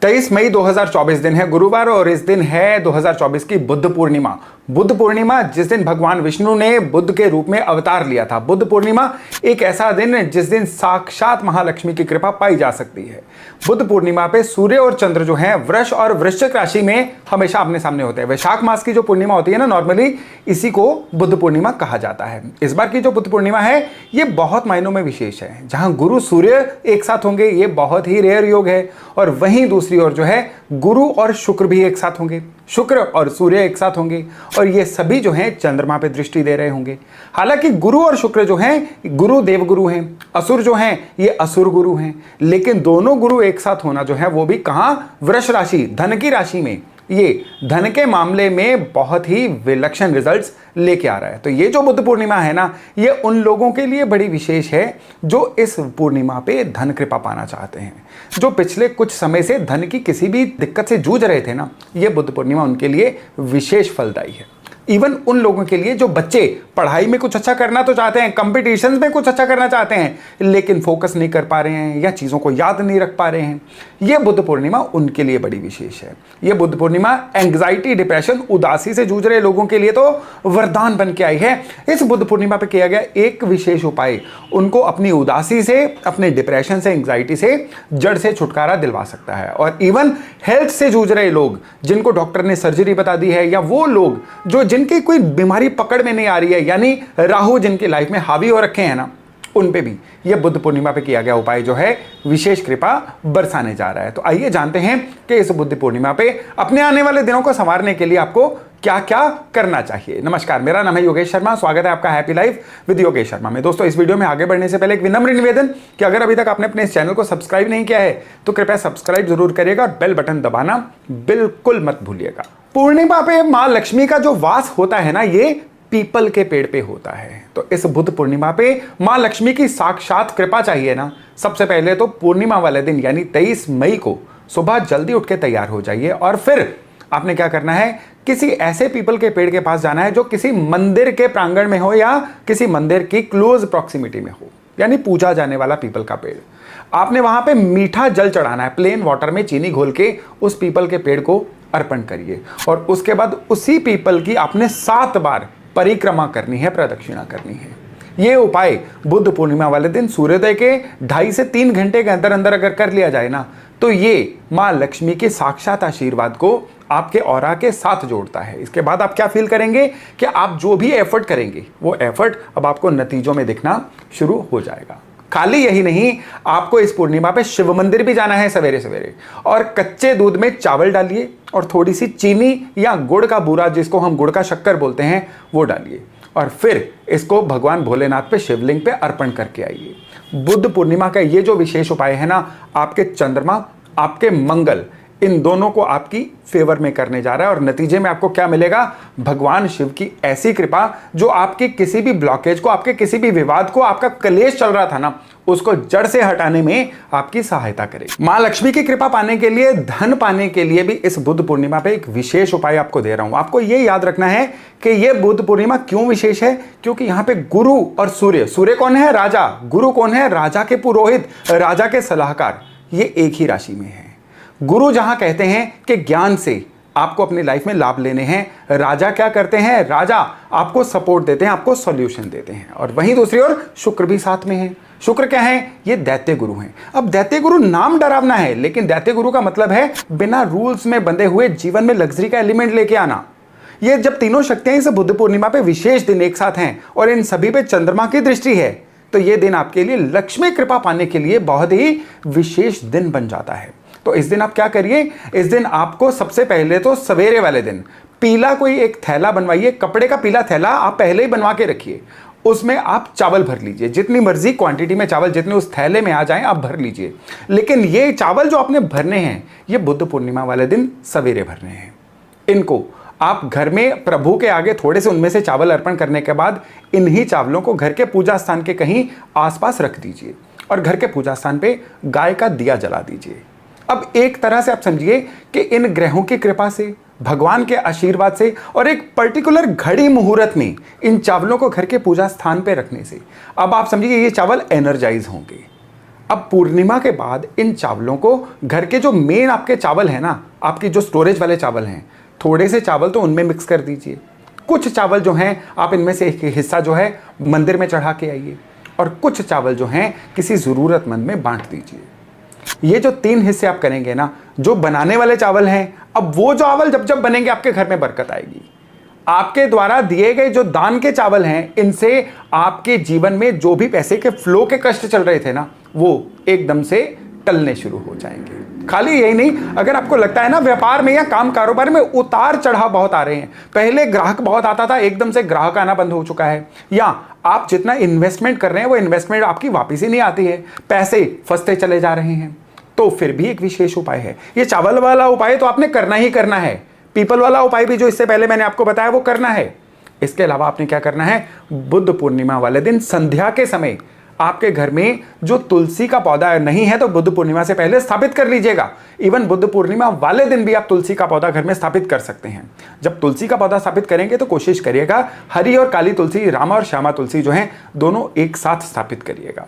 23 मई 2024 दिन है गुरुवार और इस दिन है 2024 की बुद्ध पूर्णिमा। बुद्ध पूर्णिमा जिस दिन भगवान विष्णु ने बुद्ध के रूप में अवतार लिया था। बुद्ध पूर्णिमा एक ऐसा दिन है जिस दिन साक्षात महालक्ष्मी की कृपा पाई जा सकती है। बुद्ध पूर्णिमा पे सूर्य और चंद्र जो है वृष और वृश्चिक राशि में हमेशा आमने सामने होते हैं। वैशाख मास की जो पूर्णिमा होती है ना, नॉर्मली इसी को बुद्ध पूर्णिमा कहा जाता है। इस बार की जो बुद्ध पूर्णिमा है ये बहुत मायनों में विशेष है। जहां गुरु सूर्य एक साथ होंगे ये बहुत ही रेयर योग है, और वहीं दूसरी ओर जो है गुरु और शुक्र भी एक साथ होंगे, शुक्र और सूर्य एक साथ होंगे, और ये सभी जो हैं चंद्रमा पे दृष्टि दे रहे होंगे। हालांकि गुरु और शुक्र जो हैं गुरु देवगुरु हैं, असुर जो हैं ये असुर गुरु हैं, लेकिन दोनों गुरु एक साथ होना जो है वो भी कहां, वृष राशि, धन की राशि में, ये धन के मामले में बहुत ही विलक्षण रिजल्ट्स लेके आ रहा है। तो ये जो बुद्ध पूर्णिमा है ना, ये उन लोगों के लिए बड़ी विशेष है जो इस पूर्णिमा पे धन कृपा पाना चाहते हैं, जो पिछले कुछ समय से धन की किसी भी दिक्कत से जूझ रहे थे ना, ये बुद्ध पूर्णिमा उनके लिए विशेष फलदायी है। इवन उन लोगों के लिए जो बच्चे पढ़ाई में कुछ अच्छा करना तो चाहते हैं, कंपटीशंस में कुछ अच्छा करना चाहते हैं, लेकिन फोकस नहीं कर पा रहे हैं या चीज़ों को याद नहीं रख पा रहे हैं, ये बुद्ध पूर्णिमा उनके लिए बड़ी विशेष है। ये बुद्ध पूर्णिमा एंग्जाइटी, डिप्रेशन, उदासी से जूझ रहे लोगों के लिए तो वरदान बन के आई है। इस बुद्ध पूर्णिमा पर किया गया एक विशेष उपाय उनको अपनी उदासी से, अपने डिप्रेशन से, एंग्जाइटी से जड़ से छुटकारा दिलवा सकता है। और इवन हेल्थ से जूझ रहे लोग जिनको डॉक्टर ने सर्जरी बता दी है, या वो लोग जो जिनकी कोई बीमारी पकड़ में नहीं आ रही है, यानी राहु जिनकी लाइफ में हावी हो रखे हैं ना, उन पे भी यह बुद्ध पूर्णिमा पे किया गया उपाय जो है विशेष कृपा बरसाने जा रहा है। तो आइए जानते हैं कि इस बुद्ध पूर्णिमा पे अपने आने वाले दिनों को संवारने के लिए आपको क्या क्या करना चाहिए। नमस्कार, मेरा नाम है योगेश शर्मा, स्वागत है आपका happy life with Yogesh Sharma में। दोस्तों, इस वीडियो में आगे बढ़ने से पहले एक विनम्र निवेदन कि अगर अभी तक आपने अपने इस चैनल को सब्सक्राइब नहीं किया है तो कृपया सब्सक्राइब जरूर करिएगा और बेल बटन दबाना बिल्कुल मत भूलिएगा। पूर्णिमा पे मां लक्ष्मी का जो वास होता है ना, ये पीपल के पेड़ पे होता है। तो इस बुद्ध पूर्णिमा पे मां लक्ष्मी की साक्षात कृपा चाहिए ना, सबसे पहले तो पूर्णिमा वाले दिन यानी 23 मई को सुबह जल्दी उठ के तैयार हो जाइए, और फिर आपने क्या करना है, किसी ऐसे पीपल के पेड़ के पास जाना है जो किसी मंदिर के प्रांगण में हो या किसी मंदिर की क्लोज प्रॉक्सिमिटी में हो, यानी पूजा जाने वाला पीपल का पेड़। आपने वहां पे मीठा जल चढ़ाना है, प्लेन वाटर में चीनी घोल के उस पीपल के पेड़ को अर्पण करिए, और उसके बाद उसी पीपल की आपने 7 बार परिक्रमा करनी है, प्रदक्षिणा करनी है। यह उपाय बुद्ध पूर्णिमा वाले दिन सूर्योदय के 2.5 से 3 घंटे के अंदर अंदर अगर कर लिया जाए ना, तो ये मां लक्ष्मी के साक्षात आशीर्वाद को आपके ऑरा के साथ जोड़ता है। इसके बाद आप क्या फील करेंगे कि आप जो भी एफर्ट करेंगे वो एफर्ट अब आपको नतीजों में दिखना शुरू हो जाएगा। खाली यही नहीं, आपको इस पूर्णिमा पे शिव मंदिर भी जाना है सवेरे सवेरे, और कच्चे दूध में चावल डालिए और थोड़ी सी चीनी या गुड़ का बूरा, जिसको हम गुड़ का शक्कर बोलते हैं, वो डालिए, और फिर इसको भगवान भोलेनाथ पे शिवलिंग पे अर्पण करके आइए। बुद्ध पूर्णिमा का ये जो विशेष उपाय है ना, आपके चंद्रमा, आपके मंगल, इन दोनों को आपकी फेवर में करने जा रहा है, और नतीजे में आपको क्या मिलेगा, भगवान शिव की ऐसी कृपा जो आपके किसी भी ब्लॉकेज को, आपके किसी भी विवाद को, आपका कलेश चल रहा था ना, उसको जड़ से हटाने में आपकी सहायता करेगी। मां लक्ष्मी की कृपा पाने के लिए, धन पाने के लिए भी इस बुद्ध पूर्णिमा पे एक विशेष उपाय आपको दे रहा हूं। आपको ये याद रखना है कि यह बुद्ध पूर्णिमा क्यों विशेष है, क्योंकि यहां पे गुरु और सूर्य, सूर्य कौन है, राजा, गुरु कौन है, राजा के पुरोहित, राजा के सलाहकार, ये एक ही राशि में है। गुरु जहां कहते हैं कि ज्ञान से आपको अपनी लाइफ में लाभ लेने हैं, राजा क्या करते हैं, राजा आपको सपोर्ट देते हैं, आपको सॉल्यूशन देते हैं। और वहीं दूसरी ओर शुक्र भी साथ में है। शुक्र क्या है, ये दैत्य गुरु हैं। अब दैत्य गुरु नाम डरावना है, लेकिन दैत्य गुरु का मतलब है बिना रूल्स में बंधे हुए जीवन में लग्जरी का एलिमेंट लेके आना। ये जब तीनों शक्तियां इस बुद्ध पूर्णिमा पे विशेष दिन एक साथ हैं और इन सभी पे चंद्रमा की दृष्टि है, तो ये दिन आपके लिए लक्ष्मी कृपा पाने के लिए बहुत ही विशेष दिन बन जाता है। तो इस दिन आप क्या करिए, इस दिन आपको सबसे पहले तो सवेरे वाले दिन पीला कोई एक थैला बनवाइए, कपड़े का पीला थैला आप पहले ही बनवा के रखिए, उसमें आप चावल भर लीजिए, जितनी मर्जी क्वांटिटी में चावल जितने उस थैले में आ जाएं आप भर लीजिए। लेकिन ये चावल जो आपने भरने हैं, ये बुद्ध पूर्णिमा वाले दिन सवेरे भरने हैं। इनको आप घर में प्रभु के आगे थोड़े से उनमें से चावल अर्पण करने के बाद इन्हीं चावलों को घर के पूजा स्थान के कहीं आसपास रख दीजिए, और घर के पूजा स्थान पे गाय का दिया जला दीजिए। अब एक तरह से आप समझिए कि इन ग्रहों की कृपा से, भगवान के आशीर्वाद से और एक पर्टिकुलर घड़ी मुहूर्त में इन चावलों को घर के पूजा स्थान पे रखने से अब आप समझिए ये चावल एनर्जाइज होंगे। अब पूर्णिमा के बाद इन चावलों को घर के जो मेन आपके चावल हैं ना, आपकी जो स्टोरेज वाले चावल हैं, थोड़े से चावल तो उनमें मिक्स कर दीजिए। कुछ चावल जो हैं आप इनमें से एक हिस्सा जो है मंदिर में चढ़ा के आइए, और कुछ चावल जो हैं किसी ज़रूरतमंद में बांट दीजिए। ये जो 3 हिस्से आप करेंगे ना, जो बनाने वाले चावल हैं, अब वो चावल जब जब बनेंगे आपके घर में बरकत आएगी। आपके द्वारा दिए गए जो दान के चावल हैं, इनसे आपके जीवन में जो भी पैसे के फ्लो के कष्ट चल रहे थे ना, वो एकदम से टलने शुरू हो जाएंगे। खाली यही नहीं, अगर आपको लगता है ना व्यापार में या काम कारोबार में उतार चढ़ाव बहुत आ रहे हैं, पहले ग्राहक बहुत आता था, एकदम से ग्राहक आना बंद हो चुका है, या आप जितना इन्वेस्टमेंट कर रहे हैं वो इन्वेस्टमेंट आपकी वापस ही नहीं आती है, पैसे फंसते चले जा रहे हैं, तो फिर भी एक विशेष उपाय है। ये चावल वाला उपाय तो आपने करना ही करना है, पीपल वाला उपाय भी जो इससे पहले मैंने आपको बताया वो करना है। इसके अलावा आपने क्या करना है, बुद्ध पूर्णिमा वाले दिन संध्या के समय आपके घर में जो तुलसी का पौधा नहीं है तो बुद्ध पूर्णिमा से पहले स्थापित कर लीजिएगा। इवन बुद्ध पूर्णिमा वाले दिन भी आप तुलसी का पौधा घर में स्थापित कर सकते हैं। जब तुलसी का पौधा स्थापित करेंगे तो कोशिश करिएगा हरी और काली तुलसी, रामा और श्यामा तुलसी जो है दोनों एक साथ स्थापित करिएगा।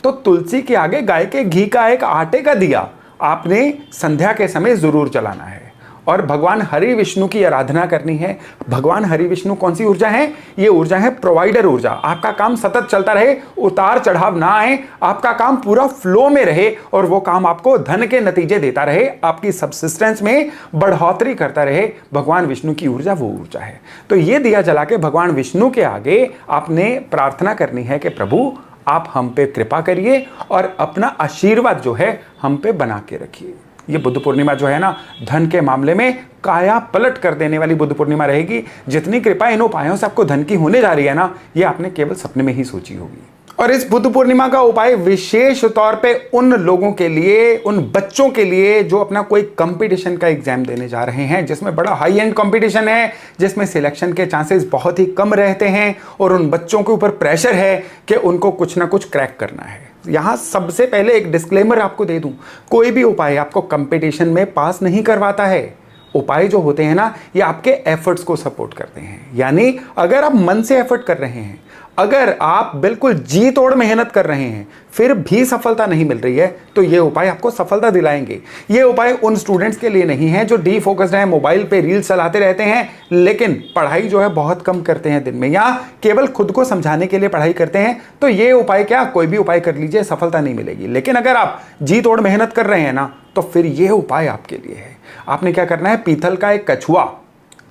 तो तुलसी के आगे गाय के घी का एक आटे का दिया आपने संध्या के समय जरूर जलाना है, और भगवान हरि विष्णु की आराधना करनी है। भगवान हरि विष्णु कौन सी ऊर्जा है? ये ऊर्जा है प्रोवाइडर ऊर्जा। आपका काम सतत चलता रहे, उतार चढ़ाव ना आए, आपका काम पूरा फ्लो में रहे, और वो काम आपको धन के नतीजे देता रहे, आपकी सबसिस्टेंस में बढ़ोतरी करता रहे। भगवान विष्णु की ऊर्जा वो ऊर्जा है। तो ये दिया जला के भगवान विष्णु के आगे आपने प्रार्थना करनी है कि प्रभु आप हम पे कृपा करिए और अपना आशीर्वाद जो है हम पे बना के रखिए। ये बुद्ध पूर्णिमा जो है ना, धन के मामले में काया पलट कर देने वाली बुद्ध पूर्णिमा रहेगी। जितनी कृपा इन उपायों से आपको धन की होने जा रही है ना, ये आपने केवल सपने में ही सोची होगी। और इस बुद्ध पूर्णिमा का उपाय विशेष तौर पे उन लोगों के लिए, उन बच्चों के लिए जो अपना कोई कंपटीशन का एग्जाम देने जा रहे हैं, जिसमें बड़ा हाई एंड कंपटीशन है, जिसमें सिलेक्शन के चांसेस बहुत ही कम रहते हैं, और उन बच्चों के ऊपर प्रेशर है कि उनको कुछ ना कुछ क्रैक करना है। यहां सबसे पहले एक डिस्क्लेमर आपको दे दूं, कोई भी उपाय आपको कंपटीशन में पास नहीं करवाता है। उपाय जो होते हैं ना, ये आपके एफर्ट्स को सपोर्ट करते हैं। यानी अगर आप मन से एफर्ट कर रहे हैं, अगर आप बिल्कुल जी तोड़ मेहनत कर रहे हैं, फिर भी सफलता नहीं मिल रही है, तो ये उपाय आपको सफलता दिलाएंगे। ये उपाय उन स्टूडेंट्स के लिए नहीं है जो डी फोकस्ड है, मोबाइल पे रील्स चलाते रहते हैं, लेकिन पढ़ाई जो है बहुत कम करते हैं दिन में, या केवल खुद को समझाने के लिए पढ़ाई करते हैं। तो ये उपाय क्या, कोई भी उपाय कर लीजिए, सफलता नहीं मिलेगी। लेकिन अगर आप जी तोड़ मेहनत कर रहे हैं ना, तो फिर ये उपाय आपके लिए है। आपने क्या करना है, पीतल का एक कछुआ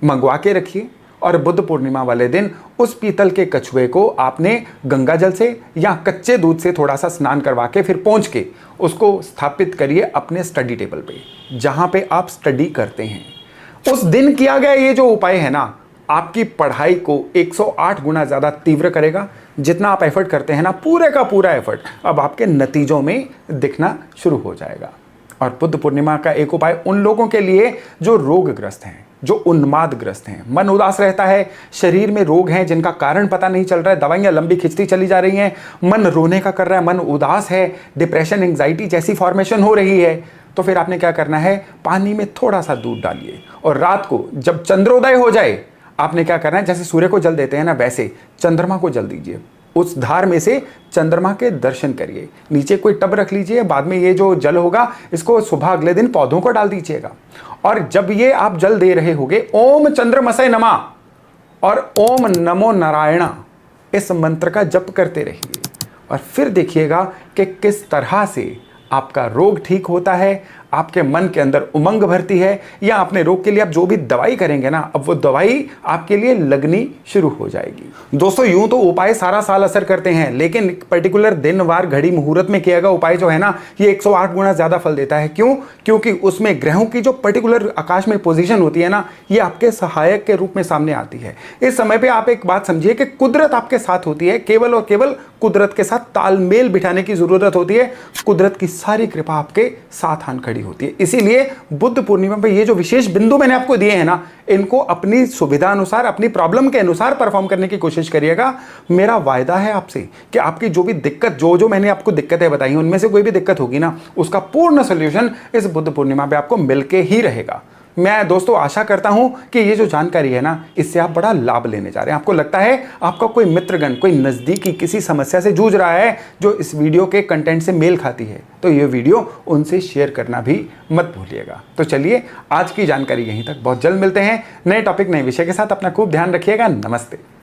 मंगवा के रखिए, और बुद्ध पूर्णिमा वाले दिन उस पीतल के कछुए को आपने गंगा जल से या कच्चे दूध से थोड़ा सा स्नान करवा के फिर पोंछ के उसको स्थापित करिए अपने स्टडी टेबल पे, जहां पे आप स्टडी करते हैं। उस दिन किया गया ये जो उपाय है ना, आपकी पढ़ाई को 108 गुना ज्यादा तीव्र करेगा। जितना आप एफर्ट करते हैं ना, पूरे का पूरा एफर्ट अब आपके नतीजों में दिखना शुरू हो जाएगा। और बुद्ध पूर्णिमा का एक उपाय उन लोगों के लिए जो रोगग्रस्त हैं, जो उन्मादग्रस्त हैं, मन उदास रहता है, शरीर में रोग हैं जिनका कारण पता नहीं चल रहा है, दवाइयां लंबी खिंचती चली जा रही हैं, मन रोने का कर रहा है, मन उदास है, डिप्रेशन, एंग्जाइटी जैसी फॉर्मेशन हो रही है, तो फिर आपने क्या करना है, पानी में थोड़ा सा दूध डालिए, और रात को जब चंद्रोदय हो जाए, आपने क्या करना है, जैसे सूर्य को जल देते हैं ना, वैसे चंद्रमा को जल दीजिए। उस धार में से चंद्रमा के दर्शन करिए। नीचे कोई टब रख लीजिए, बाद में ये जो जल होगा इसको सुबह अगले दिन पौधों को डाल दीजिएगा। और जब ये आप जल दे रहे होगे, ओम चंद्रमसे नमः और ओम नमो नारायण, इस मंत्र का जप करते रहिए, और फिर देखिएगा कि किस तरह से आपका रोग ठीक होता है, आपके मन के अंदर उमंग भरती है, या अपने रोग के लिए आप जो भी दवाई करेंगे ना, अब वो दवाई आपके लिए लगनी शुरू हो जाएगी। दोस्तों, यूं तो उपाय सारा साल असर करते हैं, लेकिन पर्टिकुलर दिन वार घड़ी मुहूर्त में किया गया उपाय जो है ना, ये 108 गुना ज्यादा फल देता है। क्यों? क्योंकि उसमें ग्रहों की जो पर्टिकुलर आकाश में पोजीशन होती है ना, ये आपके सहायक के रूप में सामने आती है। इस समय पे आप एक बात समझिए कि कुदरत आपके साथ होती है, केवल और केवल कुदरत के साथ तालमेल बिठाने की जरूरत होती है। कुदरत की सारी कृपा आपके साथ आन खड़ी होती है। इसीलिए बुद्ध पूर्णिमा पे ये जो विशेष बिंदु मैंने आपको दिए हैं ना, इनको अपनी सुविधा अनुसार, अपनी प्रॉब्लम के अनुसार परफॉर्म करने की कोशिश करिएगा। मेरा वायदा है आपसे कि आपकी जो भी दिक्कत, जो मैंने आपको दिक्कतें बताई हैं, उनमें से कोई भी दिक्कत होगी ना, उसका पूर्ण सोल्यूशन इस बुद्ध पूर्णिमा पे आपको मिलके ही रहेगा। मैं दोस्तों आशा करता हूं कि ये जो जानकारी है ना, इससे आप बड़ा लाभ लेने जा रहे हैं। आपको लगता है आपका कोई मित्रगण, कोई नज़दीकी किसी समस्या से जूझ रहा है जो इस वीडियो के कंटेंट से मेल खाती है, तो ये वीडियो उनसे शेयर करना भी मत भूलिएगा। तो चलिए आज की जानकारी यहीं तक, बहुत जल्द मिलते हैं नए टॉपिक नए विषय के साथ। अपना खूब ध्यान रखिएगा। नमस्ते।